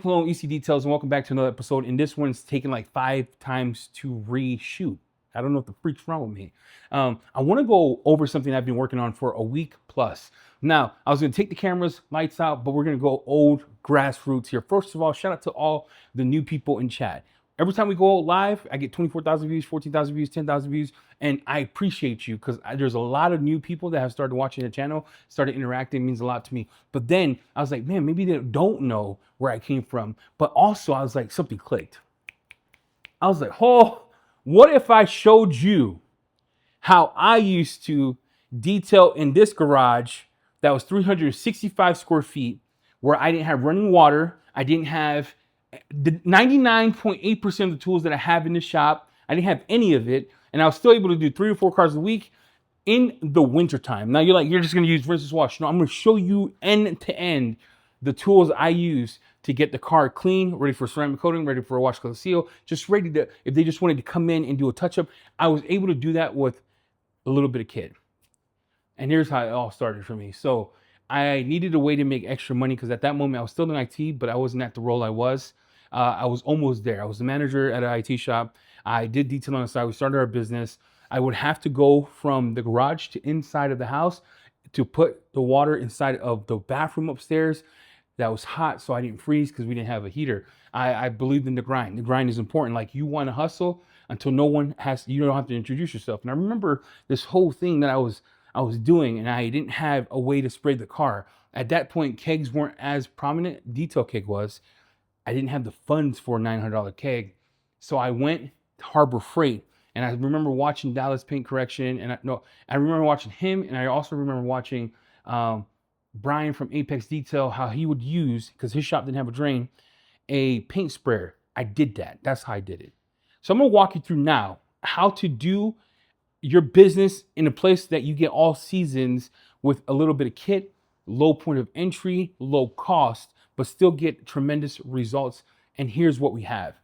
Cologne EC Details, and welcome back to another episode. And this one's taken like 5 times to reshoot. I don't know what the freak's wrong with me. I want to go over something I've been working on for a week plus. Now, I was going to take the cameras, lights out, but we're going to go old grassroots here. First of all, shout out to all the new people in chat. Every time we go live, I get 24,000 views, 14,000 views, 10,000 views, and I appreciate you because there's a lot of new people that have started watching the channel, started interacting. It means a lot to me. But then I was like, man, maybe they don't know where I came from. But also I was like, something clicked. I was like, oh, what if I showed you how I used to detail in this garage that was 365 square feet, where I didn't have running water, I didn't have the 99.8% of the tools that I have in the shop. I didn't have any of it, and I was still able to do 3 or 4 cars a week in the wintertime. Now you're like, you're just gonna use rinse and wash. No, I'm gonna show you end to end the tools I use to get the car clean, ready for ceramic coating, ready for a wash, color, seal, just ready to, if they just wanted to come in and do a touch up. I was able to do that with a little bit of kid. And here's how it all started for me. So I needed a way to make extra money because at that moment I was still in IT, but I wasn't at the role I was. I was almost there. I was the manager at an IT shop. I did detail on the side. We started our business. I would have to go from the garage to inside of the house to put the water inside of the bathroom upstairs. That was hot, so I didn't freeze because we didn't have a heater. I believed in the grind. The grind is important. Like, you want to hustle until no one has, you don't have to introduce yourself. And I remember this whole thing that I was doing, and I didn't have a way to spray the car. At that point, kegs weren't as prominent. Detail keg was. I didn't have the funds for a $900 keg. So I went to Harbor Freight, and I remember watching Dallas Paint Correction, and I remember watching him, and I also remember watching Brian from Apex Detail, how he would use, because his shop didn't have a drain, a paint sprayer. I did that. That's how I did it. So I'm gonna walk you through now how to do your business in a place that you get all seasons with a little bit of kit, low point of entry, low cost, but still get tremendous results. And here's what we have.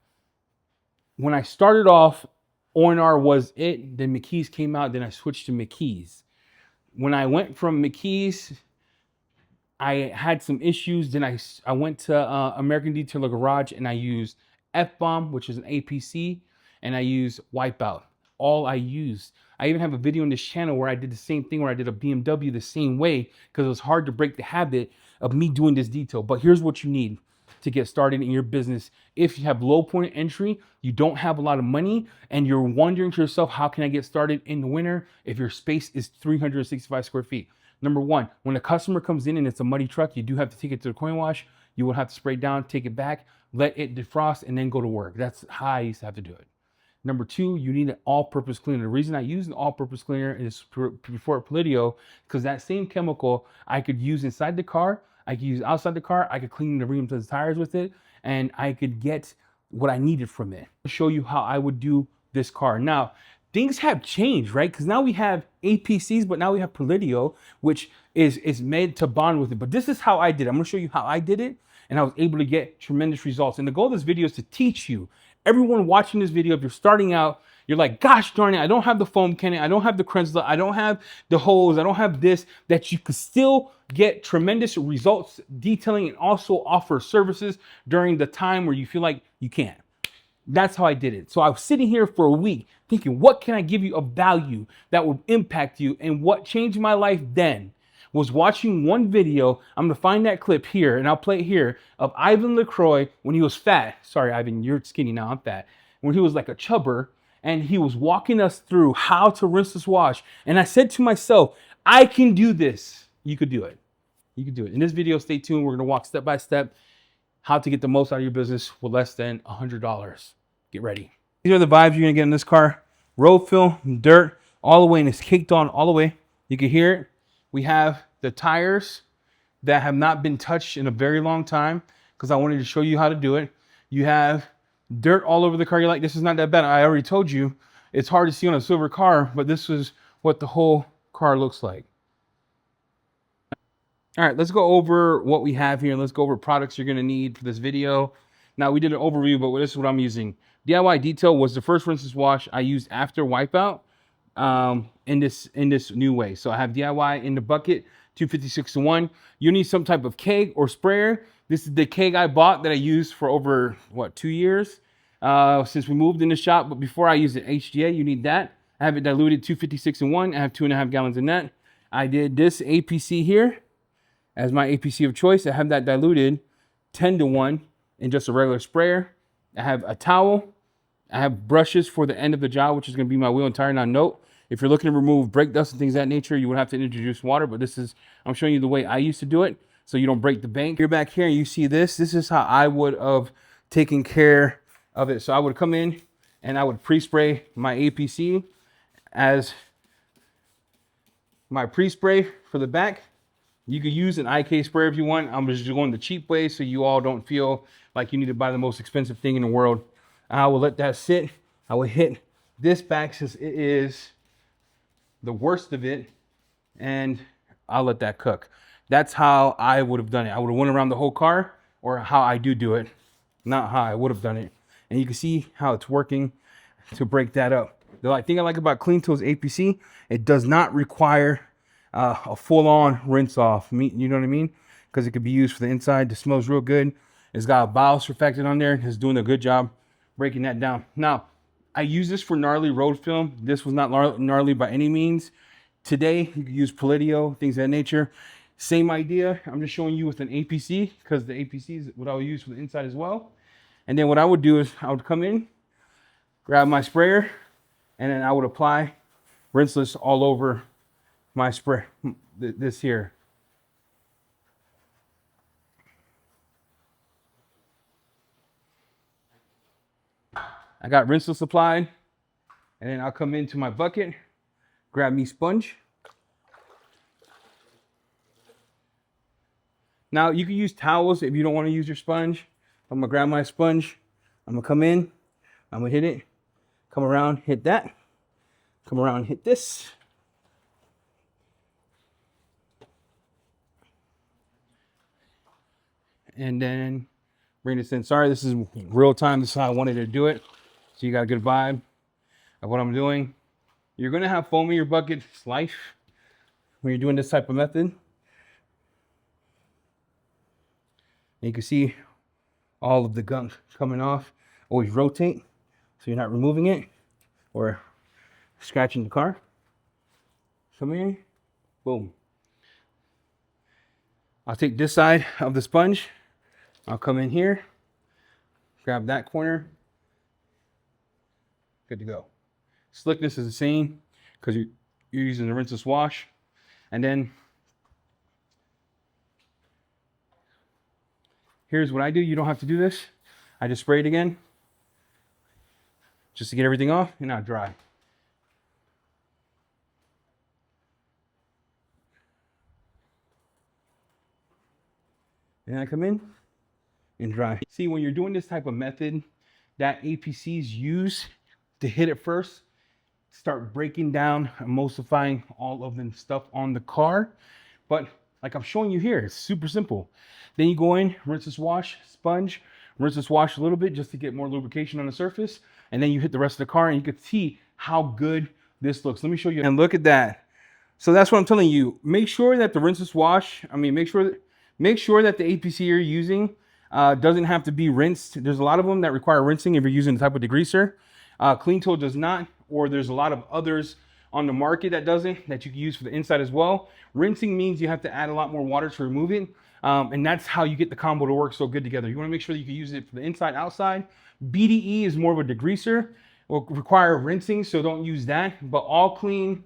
When I started off, O&R was it, then McKee's came out, then I switched to McKee's. When I went from McKee's, I had some issues. Then I went to American Detailer Garage, and I used F-Bomb, which is an APC, and I used Wipeout. All I used. I even have a video on this channel where I did the same thing, where I did a BMW the same way, because it was hard to break the habit of me doing this detail. But here's what you need to get started in your business. If you have low point of entry, you don't have a lot of money, and you're wondering to yourself, how can I get started in the winter if your space is 365 square feet? Number one, when a customer comes in and it's a muddy truck, you do have to take it to the coin wash. You will have to spray it down, take it back, let it defrost, and then go to work. That's how I used to have to do it. Number two, you need an all-purpose cleaner. The reason I use an all-purpose cleaner is before Palladium, because that same chemical I could use inside the car, I could use outside the car, I could clean the rims and the tires with it, and I could get what I needed from it. I'll show you how I would do this car. Now, things have changed, right? Because now we have APCs, but now we have Palladium, which is made to bond with it. But this is how I did it. I'm gonna show you how I did it, and I was able to get tremendous results. And the goal of this video is to teach you, everyone watching this video, if you're starting out, you're like, gosh darn it, I don't have the foam cannon, I don't have the Carzilla, I don't have the hose, I don't have this, that you could still get tremendous results detailing and also offer services during the time where you feel like you can't. That's how I did it. So I was sitting here for a week thinking, what can I give you of value that will impact you? And what changed my life then was watching one video. I'm gonna find that clip here, and I'll play it here, of Ivan LaCroix when he was fat. Sorry, Ivan, you're skinny now, I'm fat. When he was like a chubber, and he was walking us through how to rinse this wash. And I said to myself, I can do this. You could do it. You could do it. In this video, stay tuned. We're gonna walk step by step how to get the most out of your business with less than $100. Get ready. These are the vibes you're gonna get in this car. Road fill, dirt, all the way, and it's caked on all the way. You can hear it. We have the tires that have not been touched in a very long time, because I wanted to show you how to do it. You have dirt all over the car. You're like, this is not that bad. I already told you it's hard to see on a silver car, but this is what the whole car looks like. All right, let's go over what we have here. Let's go over products you're gonna need for this video. Now, we did an overview, but this is what I'm using. DIY Detail was the first rinse wash I used after Wipeout in this new way. So I have DIY in the bucket. 256-to-1. You need some type of keg or sprayer. This is the keg I bought that I used for over, what, 2 years since we moved in the shop. But before I used the HGA, you need that. I have it diluted 256-to-1. I have 2.5 gallons in that. I did this APC here as my APC of choice. I have that diluted 10-to-1 in just a regular sprayer. I have a towel. I have brushes for the end of the job, which is going to be my wheel and tire. Now note, if you're looking to remove brake dust and things of that nature, you would have to introduce water, but I'm showing you the way I used to do it so you don't break the bank. You're back here and you see this. This is how I would have taken care of it. So I would come in and I would pre-spray my APC as my pre-spray for the back. You could use an IK sprayer if you want. I'm just going the cheap way so you all don't feel like you need to buy the most expensive thing in the world. I will let that sit. I will hit this back since it is the worst of it, and I'll let that cook. That's how I would have done it. I would have went around the whole car, or how I do it, not how I would have done it. And you can see how it's working to break that up. The thing I like about Clean Tools APC, it does not require a full-on rinse off. You know what I mean? Because it could be used for the inside. It smells real good. It's got a biosurfactant on there. It's doing a good job breaking that down. Now, I use this for gnarly road film. This was not gnarly by any means. Today, you can use Palladio, things of that nature. Same idea. I'm just showing you with an APC because the APC is what I would use for the inside as well. And then what I would do is I would come in, grab my sprayer, and then I would apply rinseless all over my spray, this here. I got rinseless applied, and then I'll come into my bucket, grab me sponge. Now you can use towels if you don't want to use your sponge. I'm gonna grab my sponge. I'm gonna come in. I'm gonna hit it. Come around, hit that. Come around, hit this. And then bring this in. Sorry, this is real time. This is how I wanted to do it. So you got a good vibe of what I'm doing. You're gonna have foam in your bucket. It's life when you're doing this type of method. And you can see all of the gunk coming off. Always rotate so you're not removing it or scratching the car. Come in, boom. I'll take this side of the sponge. I'll come in here, grab that corner. Good to go. Slickness is the same because you're using the rinseless wash. And then here's what I do. You don't have to do this. I just spray it again just to get everything off and not dry. And I come in and dry. See, when you're doing this type of method that APCs use to hit it first, start breaking down, emulsifying all of the stuff on the car. But like I'm showing you here, it's super simple. Then you go in, rinse this wash, sponge, rinse this wash a little bit just to get more lubrication on the surface. And then you hit the rest of the car and you can see how good this looks. Let me show you. And look at that. So that's what I'm telling you. Make sure that the rinseless wash, make sure that the APC you're using doesn't have to be rinsed. There's a lot of them that require rinsing if you're using the type of degreaser. Clean Tool does not, or there's a lot of others on the market that doesn't, that you can use for the inside as well. Rinsing means you have to add a lot more water to remove it. And that's how you get the combo to work so good together. You want to make sure that you can use it for the inside, outside. BDE is more of a degreaser, will require rinsing, so don't use that. But all clean,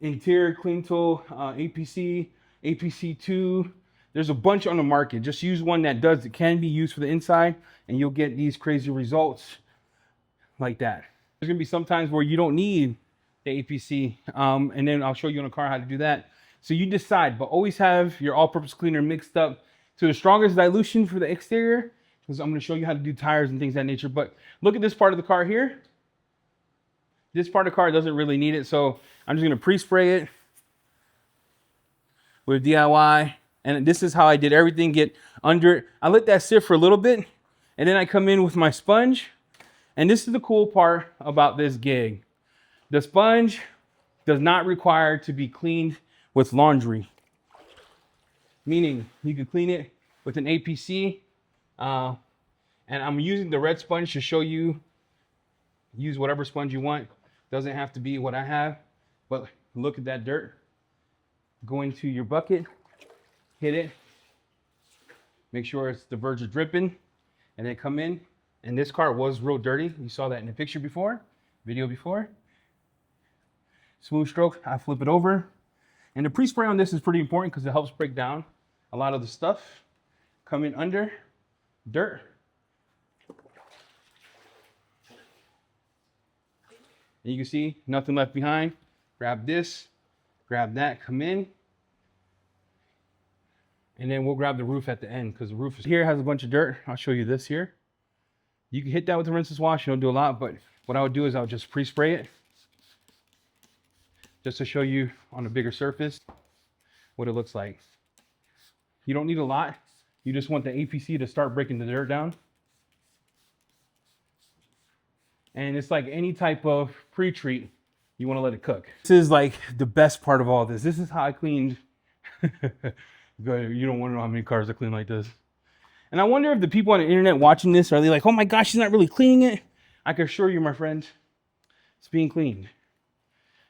interior Clean Tool, APC, APC2, there's a bunch on the market. Just use one that can be used for the inside, and you'll get these crazy results like that. There's gonna be some times where you don't need the APC, and then I'll show you on a car how to do that. So you decide, but always have your all-purpose cleaner mixed up to the strongest dilution for the exterior, because I'm gonna show you how to do tires and things of that nature. But look at this part of the car here. This part of the car doesn't really need it, so I'm just gonna pre-spray it with DIY. And this is how I did everything, get under it. I let that sit for a little bit, and then I come in with my sponge. And this is the cool part about this gig. The sponge does not require to be cleaned with laundry, meaning you can clean it with an APC. And I'm using the red sponge to show you, use whatever sponge you want. Doesn't have to be what I have, but look at that dirt. Go into your bucket, hit it, make sure the verge is dripping, and then come in. And this car was real dirty. You saw that in the picture before, video before. Smooth stroke, I flip it over. And the pre-spray on this is pretty important because it helps break down a lot of the stuff. Come in under, dirt. And you can see nothing left behind. Grab this, grab that, come in. And then we'll grab the roof at the end because the roof is here, has a bunch of dirt. I'll show you this here. You can hit that with the rinseless wash. You don't do a lot, but what I would do is I would just pre-spray it just to show you on a bigger surface what it looks like. You don't need a lot. You just want the APC to start breaking the dirt down. And it's like any type of pre-treat, you want to let it cook. This is like the best part of all this. This is how I cleaned. You don't want to know how many cars I clean like this. And I wonder if the people on the internet watching this, are they like, oh my gosh, she's not really cleaning it? I can assure you, my friend, it's being cleaned.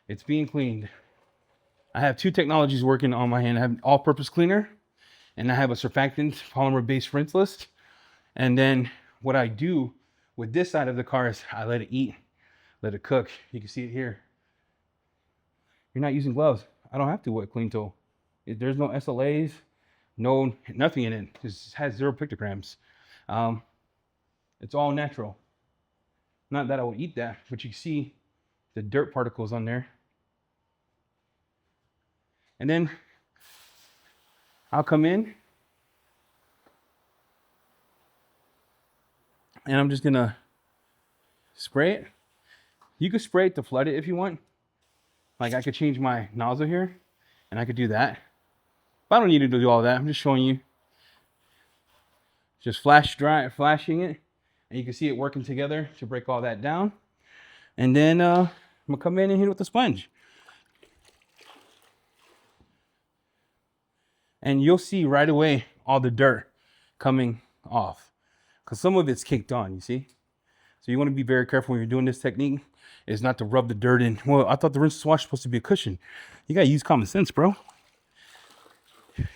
It's being cleaned. I have two technologies working on my hand. I have an all-purpose cleaner, and I have a surfactant polymer-based rinseless. And then what I do with this side of the car is I let it eat, let it cook. You can see it here. You're not using gloves. I don't have to with a clean tool. There's no SLAs, nothing in it. It just has 0 pictograms. It's all natural. Not that I would eat that, but you can see the dirt particles on there. And then I'll come in and I'm just gonna spray it. You could spray it to flood it if you want. Like I could change my nozzle here and I could do that. But I don't need to do all that. I'm just showing you. Just flashing it. And you can see it working together to break all that down. And then I'm gonna come in and hit it with the sponge. And you'll see right away all the dirt coming off. Because some of it's caked on, you see? So you want to be very careful when you're doing this technique, is not to rub the dirt in. Well, I thought the rinse wash was supposed to be a cushion. You gotta use common sense, bro.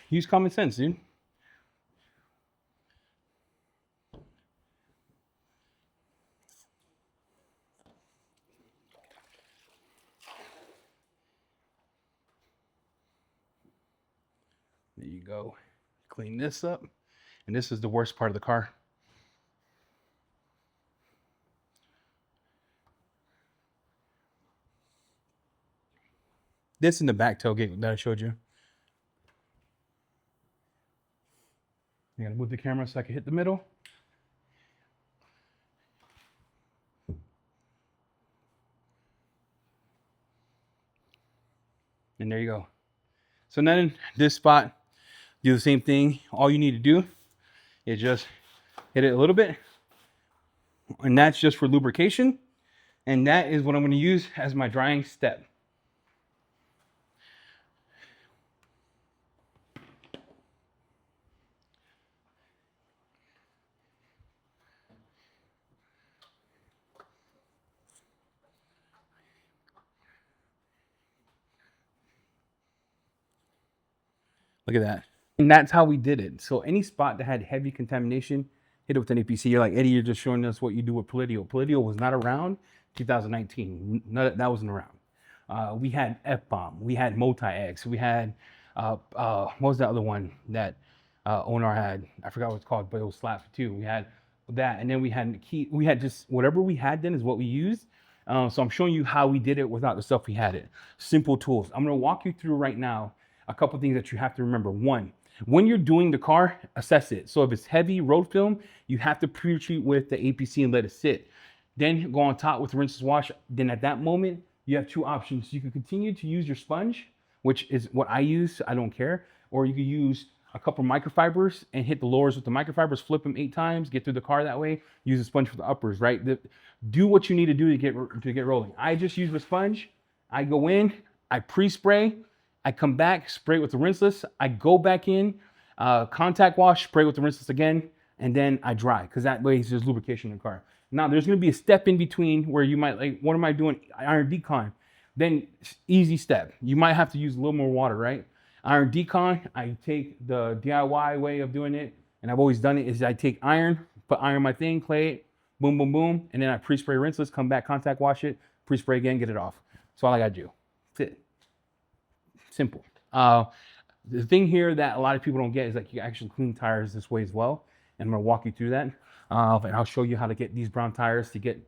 Use common sense, dude. There you go. Clean this up. And this is the worst part of the car. This in the back tailgate that I showed you. I'm gonna move the camera so I can hit the middle. And there you go. So then in this spot, do the same thing. All you need to do is just hit it a little bit. And that's just for lubrication. And that is what I'm gonna use as my drying step. Look at that. And that's how we did it. So any spot that had heavy contamination, hit it with an APC. You're like, Eddie, you're just showing us what you do with Palladio. Palladio was not around 2019. That wasn't around. We had F-bomb. We had multi-X. We had, what was the other one that Onar had? I forgot what it's called, but it was slap too. We had that. And then we had key. We had just whatever we had then is what we used. So I'm showing you how we did it without the stuff we had it. Simple tools. I'm going to walk you through right now a couple things that you have to remember. One, when you're doing the car, assess it. So if it's heavy road film, you have to pre-treat with the APC and let it sit. Then go on top with rinse wash. Then at that moment, you have two options. You can continue to use your sponge, which is what I use. I don't care. Or you can use a couple microfibers and hit the lowers with the microfibers, flip them 8 times, get through the car that way. Use a sponge for the uppers, right? Do what you need to do to get rolling. I just use the sponge. I go in, I pre-spray, I come back, spray it with the rinseless. I go back in, contact wash, spray with the rinseless again, and then I dry, because that way there's lubrication in the car. Now there's going to be a step in between where you might like, what am I doing? Iron decon. Then easy step. You might have to use a little more water, right? Iron decon, I take the DIY way of doing it, and I've always done it, is I take iron, put iron on my thing, clay it, boom, boom, boom, and then I pre-spray rinseless, come back, contact wash it, pre-spray again, get it off. That's all I gotta do. That's it. Simple. The thing here that a lot of people don't get is like you actually clean tires this way as well, and I'm gonna walk you through that, and I'll show you how to get these brown tires to get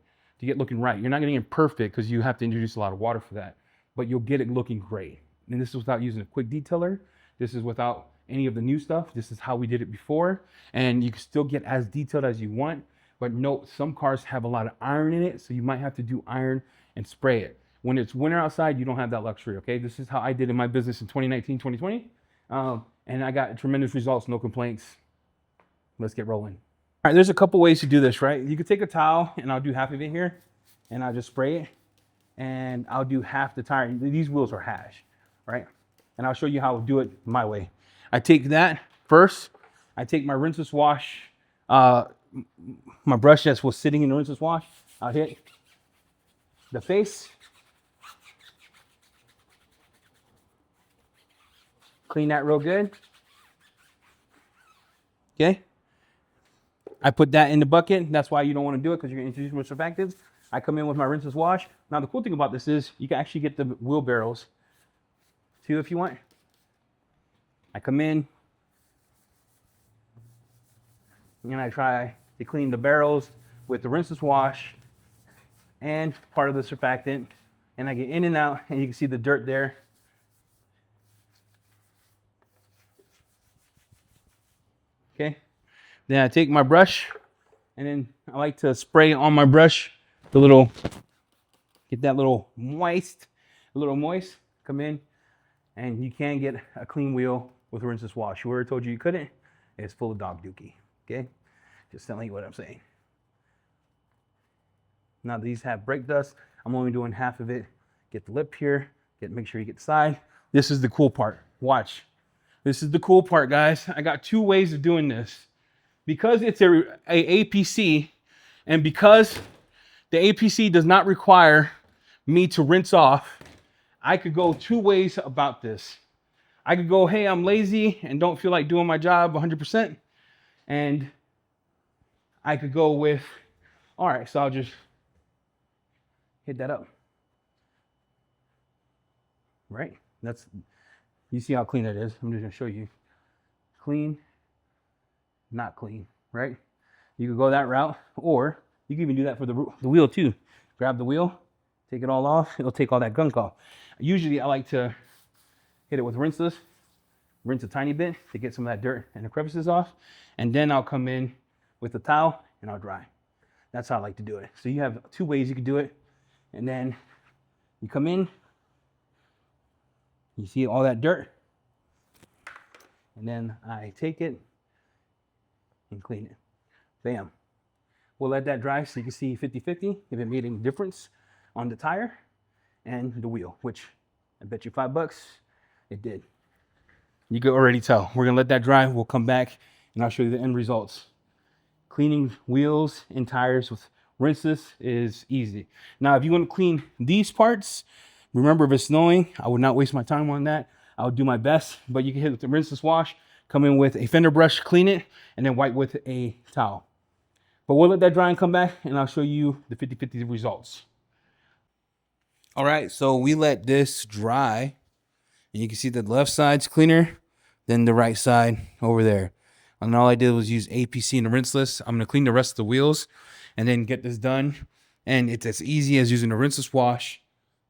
looking right. You're not getting it perfect because you have to introduce a lot of water for that, but you'll get it looking great. And this is without using a quick detailer. This is without any of the new stuff. This is how we did it before, and you can still get as detailed as you want. But note, some cars have a lot of iron in it, so you might have to do iron and spray it. When it's winter outside, you don't have that luxury, okay? This is how I did in my business in 2019, 2020. And I got tremendous results, no complaints. Let's get rolling. All right, there's a couple ways to do this, right? You could take a towel, and I'll do half of it here, and I'll just spray it, and I'll do half the tire. These wheels are hash, right? And I'll show you how to do it my way. I take that first. I take my rinseless wash, my brush that was sitting in the rinseless wash. I'll hit the face. Clean that real good. Okay. I put that in the bucket. That's why you don't want to do it, because you're going to introduce more surfactants. I come in with my rinseless wash. Now, the cool thing about this is you can actually get the wheel barrels too if you want. I come in and I try to clean the barrels with the rinseless wash and part of the surfactant. And I get in and out, and you can see the dirt there. Okay. Then I take my brush, and then I like to spray on my brush the little, get that little moist, a little moist. Come in, and you can get a clean wheel with a rinseless wash. Whoever told you you couldn't, it's full of dog dookie. Okay, just telling you what I'm saying. Now these have brake dust. I'm only doing half of it. Get the lip here. Make sure you get the side. This is the cool part. Watch. This is the cool part, guys. I got two ways of doing this. Because it's a APC, and because the APC does not require me to rinse off, I could go two ways about this. I could go, hey, I'm lazy and don't feel like doing my job 100%. And I could go with, all right, so I'll just hit that up. Right? You see how clean that is. I'm just gonna show you. Clean, not clean, right? You could go that route, or you can even do that for the wheel too. Grab the wheel, take it all off. It'll take all that gunk off. Usually I like to hit it with rinseless, rinse a tiny bit to get some of that dirt and the crevices off. And then I'll come in with the towel and I'll dry. That's how I like to do it. So you have two ways you can do it. And then you come in, you see all that dirt, and then I take it and clean it. Bam. We'll let that dry so you can see 50-50 if it made any difference on the tire and the wheel, which I bet you $5 it did. You can already tell. We're gonna let that dry. We'll come back and I'll show you the end results. Cleaning wheels and tires with rinseless is easy. Now, if you want to clean these parts, remember, if it's snowing, I would not waste my time on that. I would do my best, but you can hit with the rinseless wash, come in with a fender brush, clean it, and then wipe with a towel. But we'll let that dry and come back, and I'll show you the 50-50 results. All right, so we let this dry, and you can see the left side's cleaner than the right side over there. And all I did was use APC and the rinseless. I'm gonna clean the rest of the wheels and then get this done. And it's as easy as using a rinseless wash,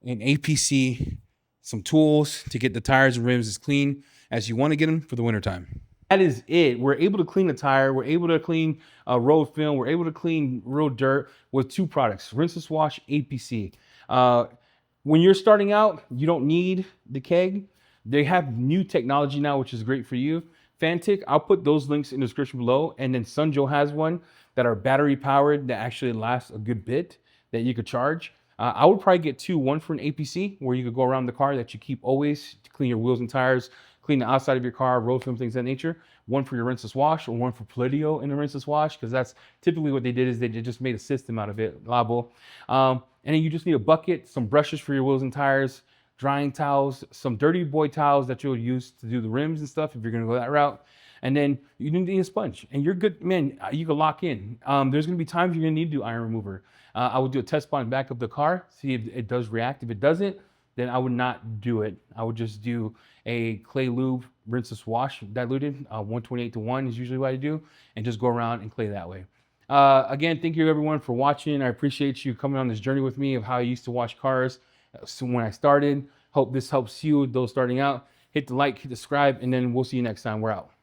an APC, some tools to get the tires and rims as clean as you want to get them for the wintertime. That is it. We're able to clean the tire. We're able to clean road film. We're able to clean road dirt with two products, rinseless wash, APC. When you're starting out, you don't need the keg. They have new technology now, which is great for you. Fantic, I'll put those links in the description below. And then Sunjo has one that are battery powered that actually lasts a good bit that you could charge. I would probably get two, one for an APC where you could go around the car that you keep always to clean your wheels and tires, clean the outside of your car, road film, things of that nature. One for your rinseless wash, or one for Palladium in the rinseless wash, because that's typically what they did is they just made a system out of it, Labo. And then you just need a bucket, some brushes for your wheels and tires, drying towels, some dirty boy towels that you'll use to do the rims and stuff if you're gonna go that route. And then you need a sponge, and you're good, man. You can lock in. There's gonna be times you're gonna need to do iron remover. I would do a test spot and back up the car, see if it does react. If it doesn't, then I would not do it. I would just do a clay lube, rinseless wash, diluted, 128:1 is usually what I do, and just go around and clay that way. Again, thank you everyone for watching. I appreciate you coming on this journey with me of how I used to wash cars when I started. Hope this helps you, those starting out. Hit the like, hit the subscribe, and then we'll see you next time. We're out.